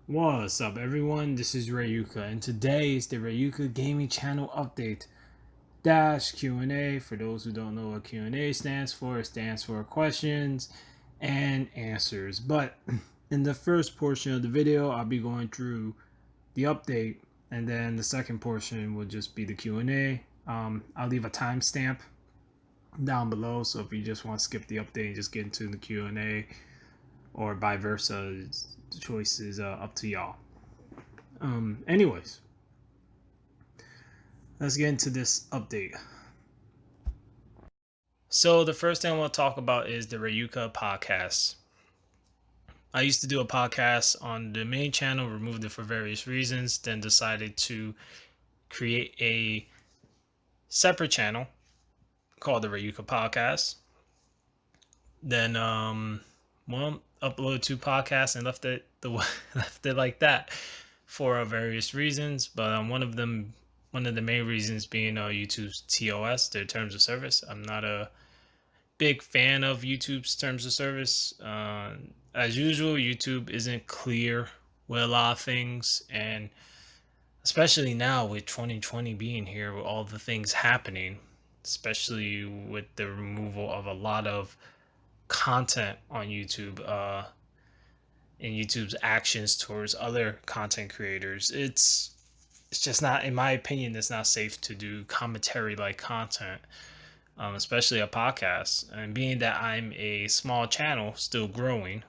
What's up, everyone? This is Rayuka, and today is the Rayuka Gaming Channel update dash Q&A. For those who don't know what Q&A stands for, it stands for questions and answers. But in the first portion of the video, I'll be going through the update, and then the second portion will just be the Q&A. I'll leave a timestamp down below, so if you just want to skip the update and just get into the Q&A, or vice versa, the choice is up to y'all. Anyways, let's get into this update. So the first thing I want to talk about is the Rayuka podcast. I used to do a podcast on the main channel, removed it for various reasons, then decided to create a separate channel called the Rayuka podcast. Then uploaded two podcasts and left it left it like that for various reasons. But one of the main reasons being YouTube's TOS, their terms of service. I'm not a big fan of YouTube's terms of service. As usual, YouTube isn't clear with a lot of things, and especially now with 2020 being here, with all the things happening, especially with the removal of a lot of content on YouTube, and YouTube's actions towards other content creators. It's just not, in my opinion, it's not safe to do commentary like content, especially a podcast. And being that I'm a small channel, still growing,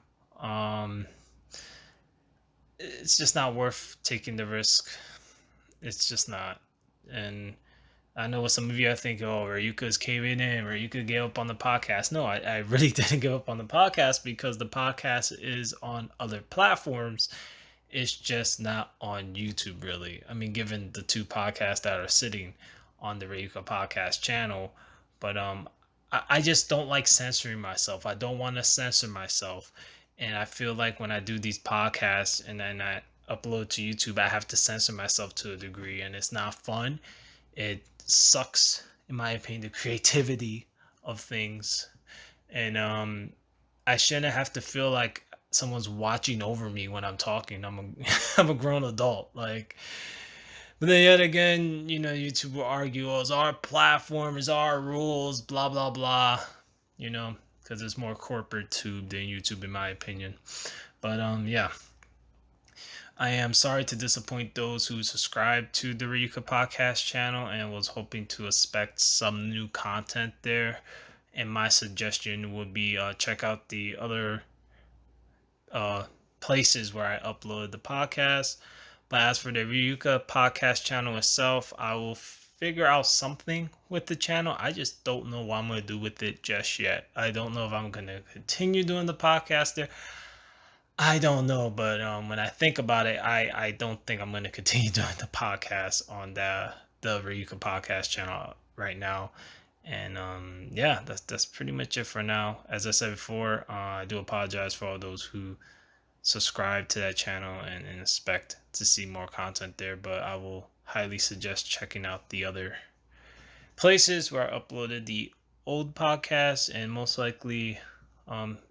it's just not worth taking the risk. It's just not. And I know what some of you are thinking, oh, Rayuka's caving in, Rayuka gave up on the podcast. No, I really didn't give up on the podcast because the podcast is on other platforms. It's just not on YouTube, really. I mean, given the two podcasts that are sitting on the Rayuka podcast channel, but I just don't like censoring myself. I don't want to censor myself, and I feel like when I do these podcasts and then I upload to YouTube, I have to censor myself to a degree, and it's not fun. It sucks, in my opinion, the creativity of things, and I shouldn't have to feel like someone's watching over me when I'm talking. I'm a I'm a grown adult. Like, but then yet again, YouTube will argue, oh, it's our platform, it's our rules, blah blah blah. Because it's more corporate tube than YouTube, in my opinion. But yeah. I am sorry to disappoint those who subscribe to the Rayuka podcast channel and was hoping to expect some new content there. And my suggestion would be check out the other uh, places where I upload the podcast. But as for the Ryuka podcast channel itself, I will figure out something with the channel. I just don't know what I'm going to do with it just yet. I don't know if I'm going to continue doing the podcast there. I don't know, but when I think about it, I don't think I'm going to continue doing the podcast on the Ryuka podcast channel right now. And yeah, that's pretty much it for now. As I said before, I do apologize for all those who subscribe to that channel and expect to see more content there, but I will highly suggest checking out the other places where I uploaded the old podcasts and most likely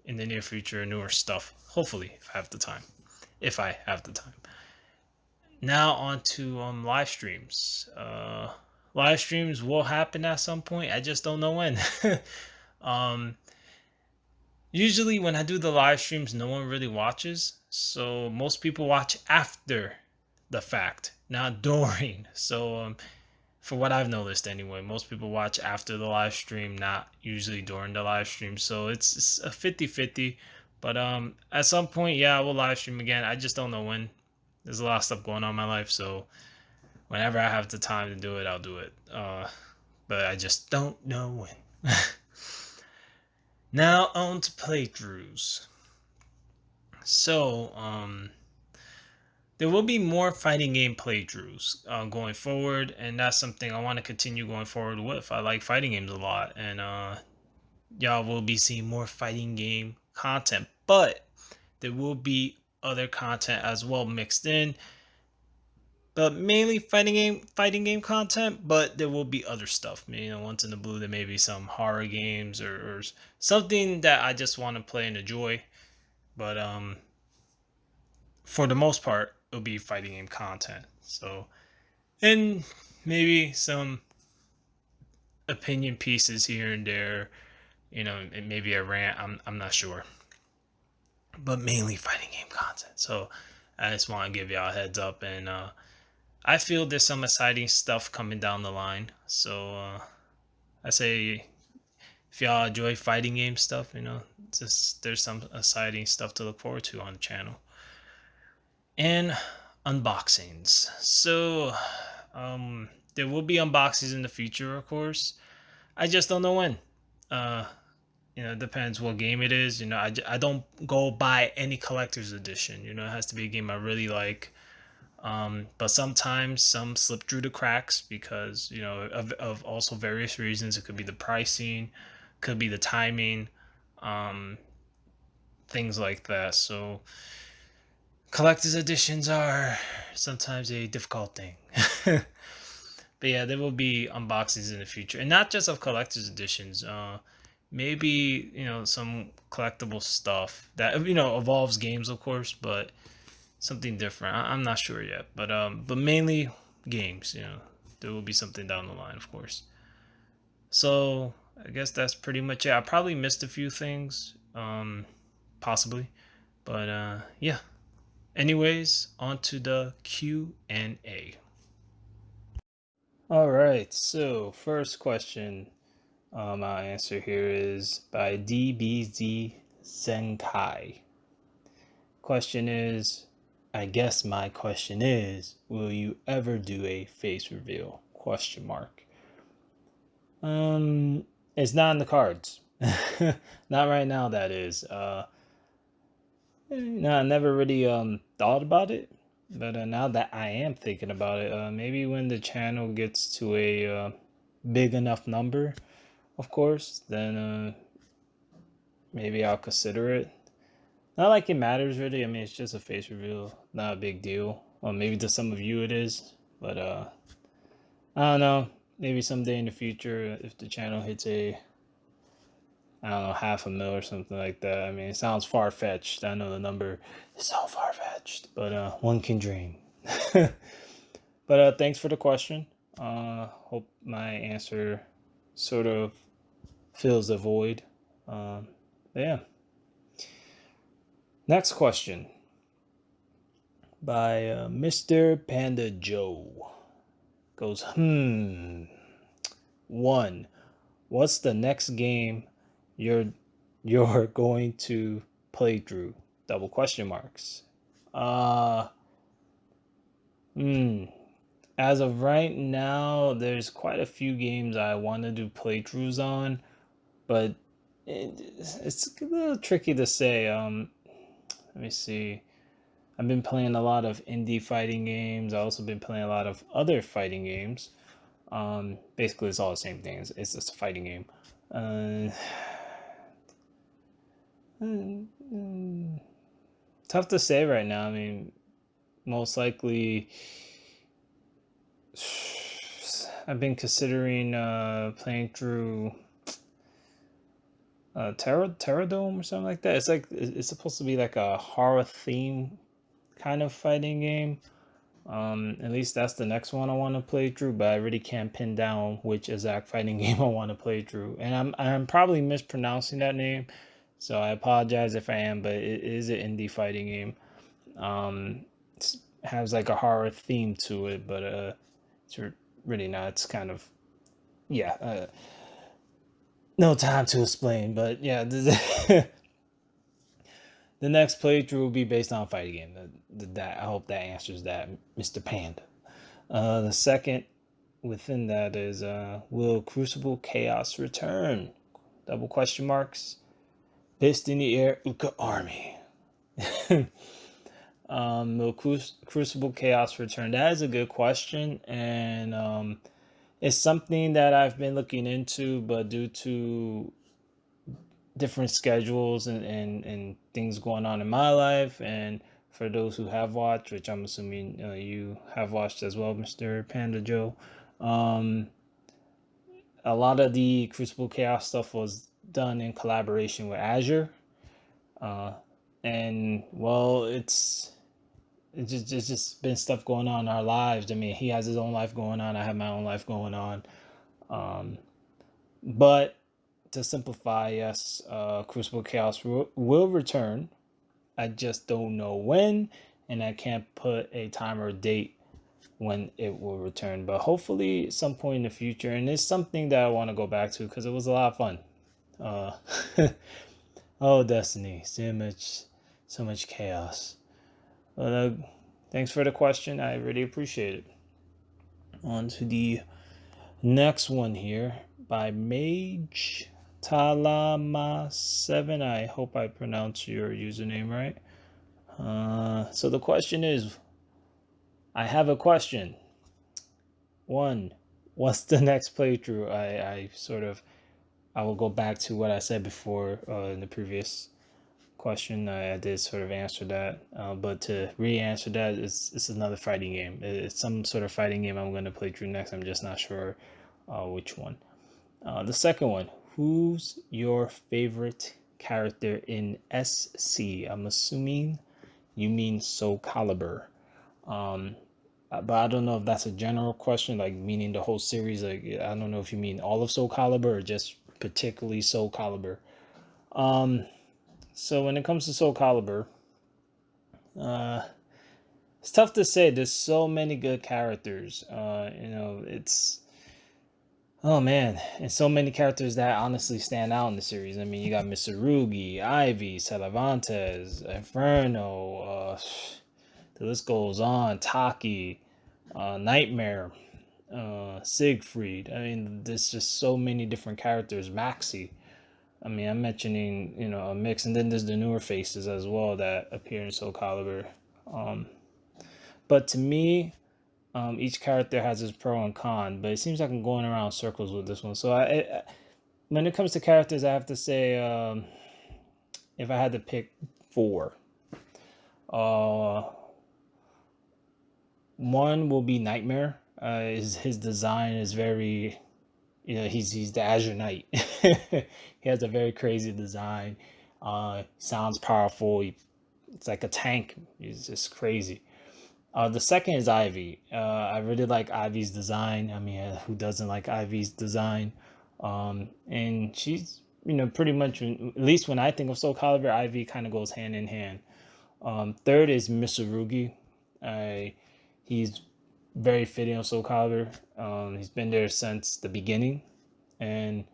in the near future newer stuff. Hopefully, if I have the time. If I have the time. Now on to live streams. Live streams will happen at some point. I just don't know when. um, Usually when I do the live streams, no one really watches. So most people watch after the fact, not during. So for what I've noticed anyway, most people watch after the live stream, not usually during the live stream. So it's a 50-50. But at some point, yeah, I will live stream again. I just don't know when. There's a lot of stuff going on in my life, so whenever I have the time to do it, I'll do it. But I just don't know when. Now on to playthroughs. So, there will be more fighting game playthroughs going forward, and that's something I want to continue going forward with. I like fighting games a lot, and y'all will be seeing more fighting game content, but there will be other content as well mixed in, but mainly fighting game content. But there will be other stuff. Once in the blue, there may be some horror games or something that I just want to play and enjoy. But for the most part, it'll be fighting game content. So, and maybe some opinion pieces here and there, and maybe a rant. I'm not sure, but mainly fighting game content. So, I just want to give y'all a heads up, and I feel there's some exciting stuff coming down the line. So, I say if y'all enjoy fighting game stuff, just there's some exciting stuff to look forward to on the channel. And unboxings. So, there will be unboxings in the future, of course. I just don't know when. Uh, it depends what game it is. I don't go buy any collector's edition. It has to be a game I really like. But sometimes some slip through the cracks because of also various reasons. It could be the pricing, could be the timing, um, things like that. So collector's editions are sometimes a difficult thing. But yeah, there will be unboxings in the future, and not just of collector's editions. Maybe some collectible stuff that evolves games, of course, but something different. I'm not sure yet, but mainly games. There will be something down the line, of course. So I guess that's pretty much it. I probably missed a few things, possibly, but yeah. Anyways, on to the Q&A. All right. So first question I'll answer here is by DBZ Zenkai. Question is, I guess my question is, will you ever do a face reveal? Question mark. It's not in the cards. Not right now, that is. No, I never really thought about it, but now that I am thinking about it, maybe when the channel gets to a big enough number, of course, then maybe I'll consider it. Not like it matters really. I mean, it's just a face reveal, not a big deal. Well, maybe to some of you it is, but I don't know. Maybe someday in the future, if the channel hits I don't know, 500,000 or something like that. I mean, it sounds far fetched. I know the number is so far fetched, but one can dream. But thanks for the question. Hope my answer sort of fills the void. Yeah. Next question by Mr. Panda Joe. Goes, 1. What's the next game you're going to play through? Double question marks. As of right now, there's quite a few games I want to do playthroughs on, but it's a little tricky to say. Let me see. I've been playing a lot of indie fighting games. I've also been playing a lot of other fighting games. Basically, it's all the same thing. It's just a fighting game. Tough to say right now. I mean, most likely, I've been considering playing through Terradome or something like that. It's supposed to be like a horror theme kind of fighting game. At least that's the next one I want to play through, but I really can't pin down which exact fighting game I want to play through. And I'm probably mispronouncing that name, so I apologize if I am, but it is an indie fighting game. It has like a horror theme to it, but it's really not. It's kind of, yeah, no time to explain, but yeah, the next playthrough will be based on a fighting game. That I hope that answers that, Mr. Panda. The second within that is, will Crucible Chaos return? Double question marks. Fist in the air, Uka Army. Will Crucible Chaos return? That is a good question, and it's something that I've been looking into, but due to different schedules and things going on in my life, and for those who have watched, which I'm assuming you have watched as well, Mr. Panda Joe, a lot of the Crucible Chaos stuff was done in collaboration with Azure, and well, it's it's just been stuff going on in our lives. I mean, he has his own life going on. I have my own life going on. But to simplify, yes, Crucible Chaos will return. I just don't know when, and I can't put a time or date when it will return. But hopefully, at some point in the future, and it's something that I want to go back to because it was a lot of fun. Uh, oh, Destiny, so much chaos. But thanks for the question. I really appreciate it. On to the next one here by Mage Talama7. I hope I pronounced your username right. So the question is, I have a question. One, what's the next playthrough? I will go back to what I said before in the previous question. I did sort of answer that, but to re-answer that, it's another fighting game. It's some sort of fighting game I'm going to play through next. I'm just not sure which one. The second one, who's your favorite character in SC? I'm assuming you mean Soul Calibur. But I don't know if that's a general question, like meaning the whole series. Like, I don't know if you mean all of Soul Calibur or just particularly Soul Calibur. So when it comes to Soul Calibur, it's tough to say. There's so many good characters. It's oh man, and so many characters that honestly stand out in the series. I mean, you got Mitsurugi, Ivy, Cervantes, Inferno. The list goes on. Taki, Nightmare, Siegfried. I mean, there's just so many different characters. Maxi. I mean, I'm mentioning a mix, and then there's the newer faces as well that appear in Soul Calibur. But to me, each character has its pro and con, but it seems like I'm going around circles with this one. So when it comes to characters, I have to say, if I had to pick four, one will be Nightmare. His design is very, he's the Azure Knight. He has a very crazy design. Sounds powerful. It's like a tank. He's just crazy. The second is Ivy. I really like Ivy's design. I mean, who doesn't like Ivy's design? And she's, pretty much, at least when I think of Soul Calibur, Ivy kind of goes hand in hand. Third is Mitsurugi. He's very fitting of Soul Calibur. He's been there since the beginning, and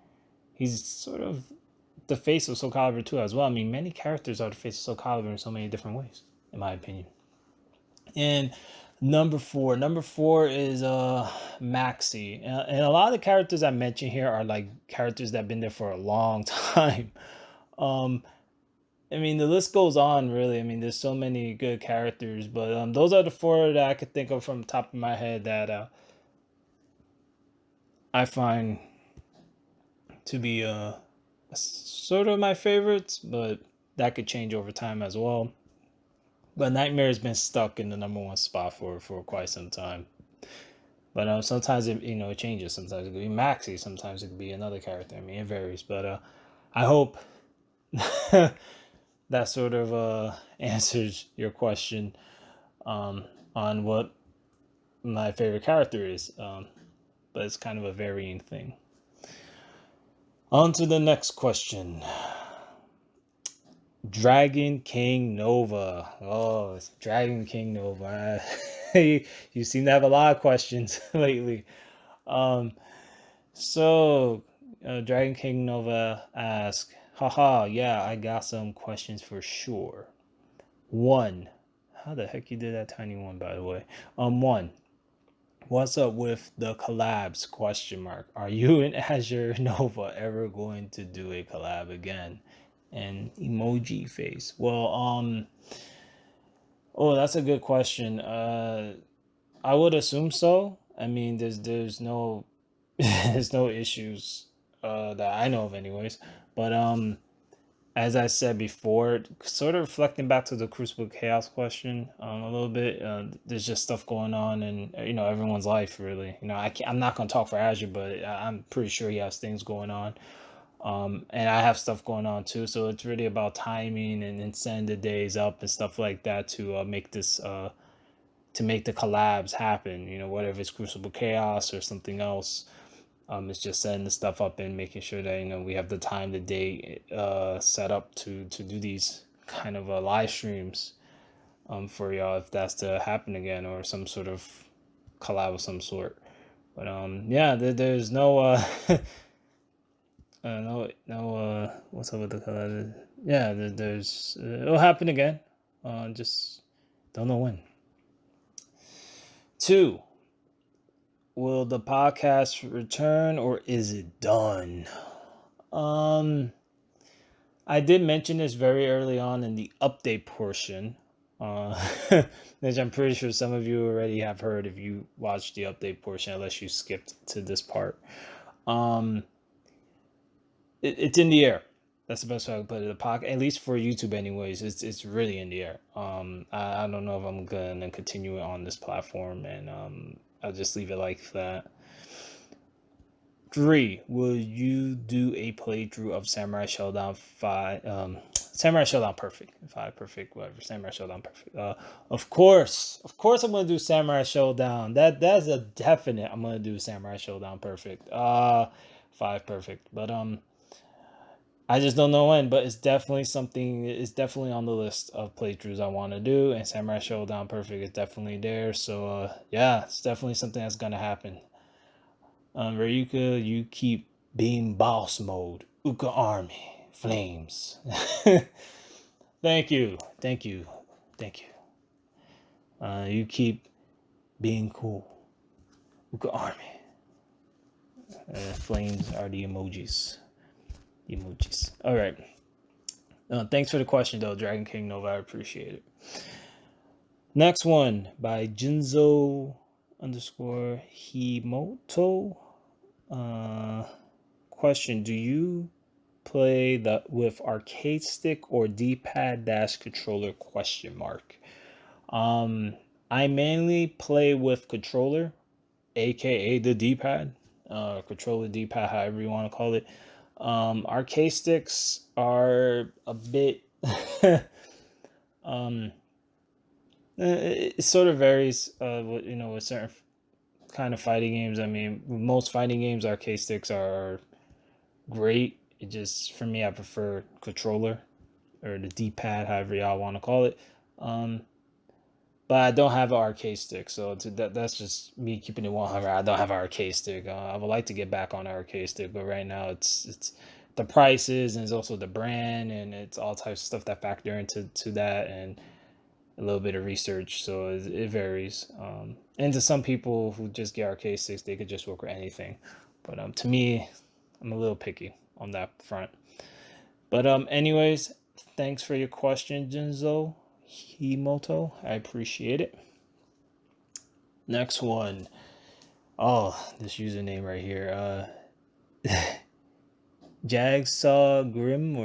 he's sort of the face of Soul Calibur too as well. I mean, many characters are the face of Soul Calibur in so many different ways, in my opinion. And number four is Maxi, and a lot of the characters I mentioned here are like characters that have been there for a long time. I mean, the list goes on, really. I mean, there's so many good characters, but those are the four that I could think of from the top of my head that I find to be sort of my favorites, but that could change over time as well. But Nightmare has been stuck in the number one spot for quite some time. But sometimes it changes. Sometimes it could be Maxi. Sometimes it could be another character. I mean, it varies. But I hope that sort of answers your question on what my favorite character is. But it's kind of a varying thing. On to the next question. Dragon King Nova. Oh, Dragon King Nova. You seem to have a lot of questions lately. So Dragon King Nova asks, haha, yeah, I got some questions for sure. One, how the heck you did that tiny one, by the way? One, what's up with the collabs? Question mark. Are you and Azure Nova ever going to do a collab again? And emoji face. Well, oh, that's a good question. I would assume so. I mean, there's no there's no issues that I know of, anyways. But as I said before, sort of reflecting back to the Crucible Chaos question a little bit, there's just stuff going on in everyone's life, really. I'm not gonna talk for Azure, but I'm pretty sure he has things going on. And I have stuff going on too, so it's really about timing and then setting the days up and stuff like that to make this to make the collabs happen. Whatever it's Crucible Chaos or something else. It's just setting the stuff up and making sure that we have the time, the date set up to do these kind of live streams for y'all if that's to happen again, or some sort of collab of some sort. But yeah, there's no no what's up with the collab? Yeah, there's it'll happen again. Just don't know when. 2. Will the podcast return or is it done? I did mention this very early on in the update portion, which I'm pretty sure some of you already have heard if you watched the update portion, unless you skipped to this part. It's in the air. That's the best way I can put it. The podcast, at least for YouTube, anyways, it's really in the air. I don't know if I'm gonna continue it on this platform, and I'll just leave it like that. 3. Will you do a playthrough of Samurai Showdown 5? Samurai Showdown Perfect. 5 Perfect, whatever. Samurai Showdown Perfect. Of course, I'm gonna do Samurai Showdown. That's a definite. I'm gonna do Samurai Showdown Perfect. 5 Perfect. But I just don't know when. But it's definitely something. It's definitely on the list of playthroughs I want to do, and Samurai Showdown Perfect is definitely there. So yeah, it's definitely something that's gonna happen. Rayuka, you keep being boss mode. Uka Army. Flames. Thank you. You keep being cool. Uka Army. Flames are the emojis. All right. Thanks for the question, though, Dragon King Nova. I appreciate it. Next one by Jinzo _ Himoto. Question: do you play with arcade stick or D-pad - controller ? I mainly play with controller, aka the D-pad, controller, D-pad, however you want to call it. Arcade sticks are a bit it sort of varies with certain kind of fighting games. I mean, most fighting games, arcade sticks are great. It just, for me, I prefer controller or the D-pad, however y'all want to call it. But I don't have an arcade stick, so that's just me keeping it 100. I don't have an arcade stick. I would like to get back on an arcade stick, but right now it's the prices, and it's also the brand, and it's all types of stuff that factor into that, and a little bit of research, so it varies. And to some people who just get arcade sticks, they could just work with anything. But to me, I'm a little picky on that front. But anyways, thanks for your question, Jinzo Himoto. I appreciate it. Next one. Oh, this username right here. Jigsaw Grim.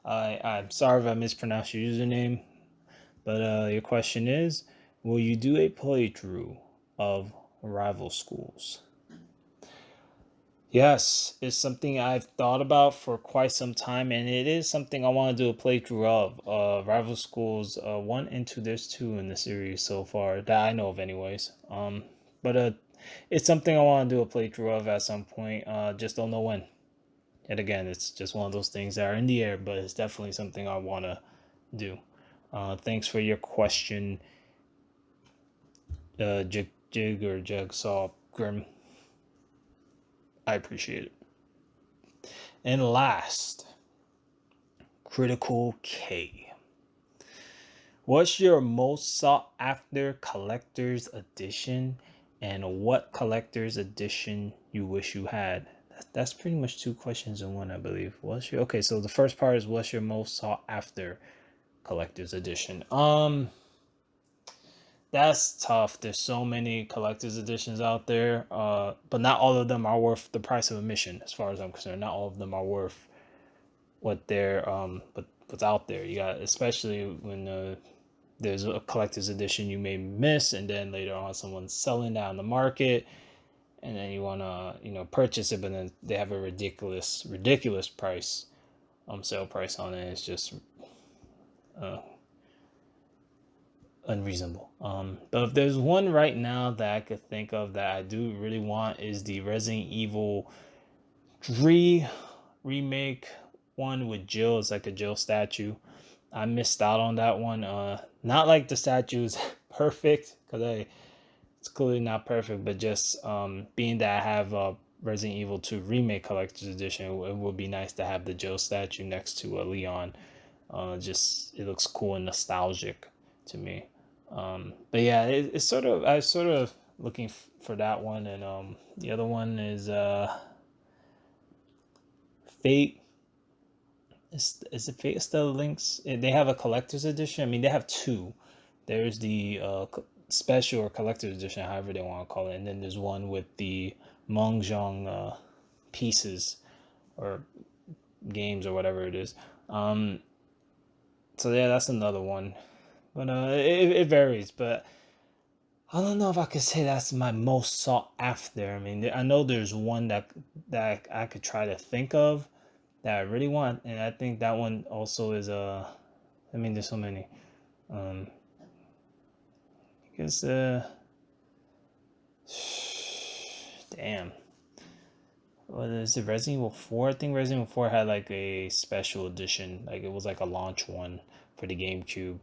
I'm sorry if I mispronounced your username. But your question is, will you do a playthrough of Rival Schools? Yes, it's something I've thought about for quite some time, and it is something I want to do a playthrough of. Rival Schools 1 and 2, there's 2 in the series so far that I know of anyways. But it's something I want to do a playthrough of at some point. Just don't know when. Yet again, it's just one of those things that are in the air, but it's definitely something I want to do. Thanks for your question, Jig or Jigsaw Grim. I appreciate it. And last, Critical K. What's your most sought after collector's edition, and what collector's edition you wish you had? That's pretty much 2 questions in one, I believe. Okay, so the first part is, what's your most sought after collector's edition? That's tough. There's so many collector's editions out there, but not all of them are worth the price of admission, as far as I'm concerned. Not all of them are worth what they're what's out there. You got, especially when there's a collector's edition you may miss, and then later on someone's selling that on the market, and then you want to purchase it, but then they have a ridiculous price, sale price on it. It's just unreasonable. But if there's one right now that I could think of that I do really want is the Resident Evil 3 remake one with Jill. It's like a Jill statue. I missed out on that one. Not like the statue's perfect, because it's clearly not perfect, but just being that I have Resident Evil 2 Remake Collector's Edition, it would be nice to have the Jill statue next to Leon. Just it looks cool and nostalgic to me. But yeah, it's sort of I was sort of looking for that one, and the other one is Fate. Is it Fate Still Links? They have a collector's edition. I mean, they have two. There's the special or collector's edition, however they want to call it, and then there's one with the Mongjong pieces or games or whatever it is. So yeah, that's another one, but it varies. But I don't know if I could say that's my most sought after. I mean, I know there's one that I could try to think of that I really want, and I think that one also is I mean, there's so many. I guess damn. What is it? Resident Evil 4? I think Resident Evil 4 had like a special edition. Like it was like a launch one for the GameCube.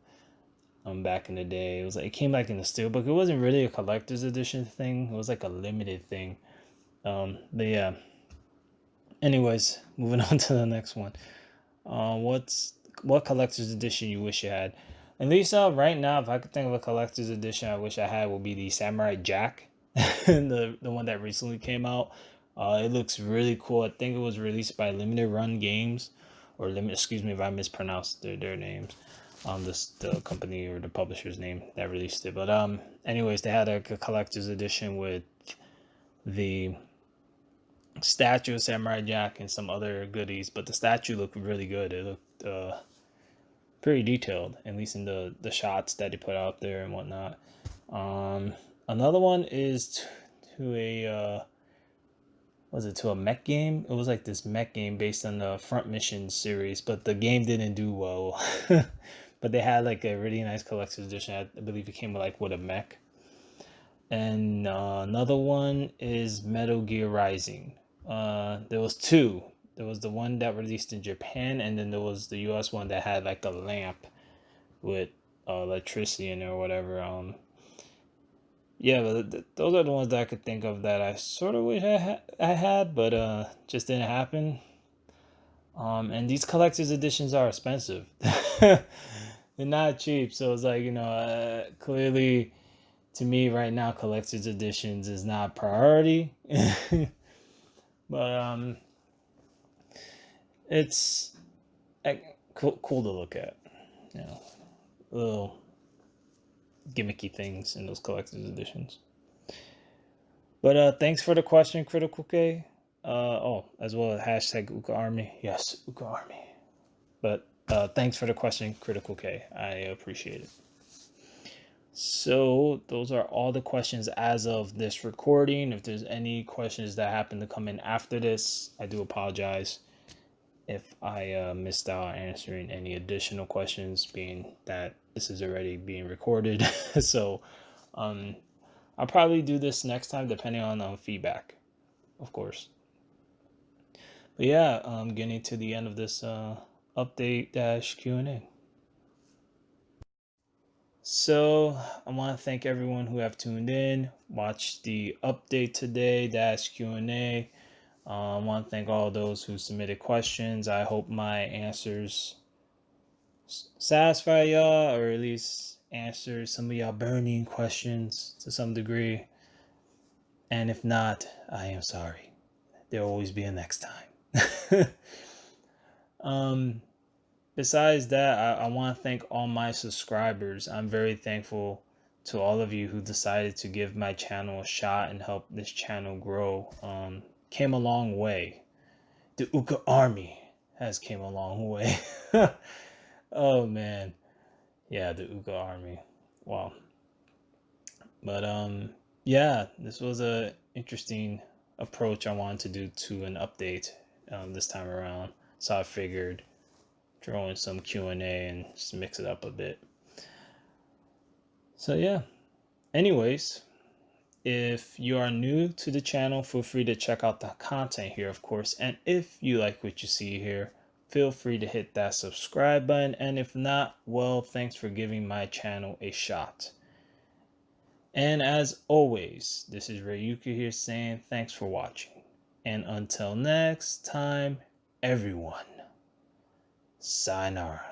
Back in the day, it was like it came like in the steelbook. It wasn't really a collector's edition thing. It was like a limited thing. But yeah. Anyways, moving on to the next one. What collector's edition you wish you had? At least right now, if I could think of a collector's edition I wish I had, would be the Samurai Jack, the one that recently came out. It looks really cool. I think it was released by Limited Run Games, or limit. Excuse me if I mispronounced their names. The company or the publisher's name that released it. But anyways, they had a collector's edition with the statue of Samurai Jack and some other goodies. But the statue looked really good. It looked pretty detailed, at least in the shots that he put out there and whatnot. Another one is to a to a mech game? It was like this mech game based on the Front Mission series, but the game didn't do well. But they had like a really nice collector's edition. I believe it came with a mech. And another one is Metal Gear Rising. There was two. There was the one that released in Japan, and then there was the US one that had like a lamp with electricity in it or whatever. Yeah, but those are the ones that I could think of that I sort of wish I had, but just didn't happen. And these collector's editions are expensive. They're not cheap, so it's like clearly to me right now, collector's editions is not a priority. But it's cool to look at, little gimmicky things in those collector's editions. But thanks for the question, Critical K. As well as hashtag Uka Army. Yes, Uka Army. But thanks for the question, Critical K. I appreciate it. So those are all the questions as of this recording. If there's any questions that happen to come in after this, I do apologize if I missed out answering any additional questions, being that this is already being recorded. So I'll probably do this next time depending on feedback, of course. But yeah, I'm getting to the end of this update Q&A. So I want to thank everyone who have tuned in, watched the update today Q&A. I want to thank all those who submitted questions. I hope my answers satisfy y'all, or at least answer some of y'all burning questions to some degree. And if not, I am sorry. There'll always be a next time. Besides that, I want to thank all my subscribers. I'm very thankful to all of you who decided to give my channel a shot and help this channel grow. Came a long way. The Uka Army has came a long way. Oh man. Yeah, the Uka Army. Wow. But yeah, this was a interesting approach I wanted to do to an update this time around. So I figured throw in some Q&A and just mix it up a bit. So yeah. Anyways, if you are new to the channel, feel free to check out the content here, of course. And if you like what you see here, feel free to hit that subscribe button. And if not, well, thanks for giving my channel a shot. And as always, this is Rayuka here saying thanks for watching. And until next time, everyone, sayonara.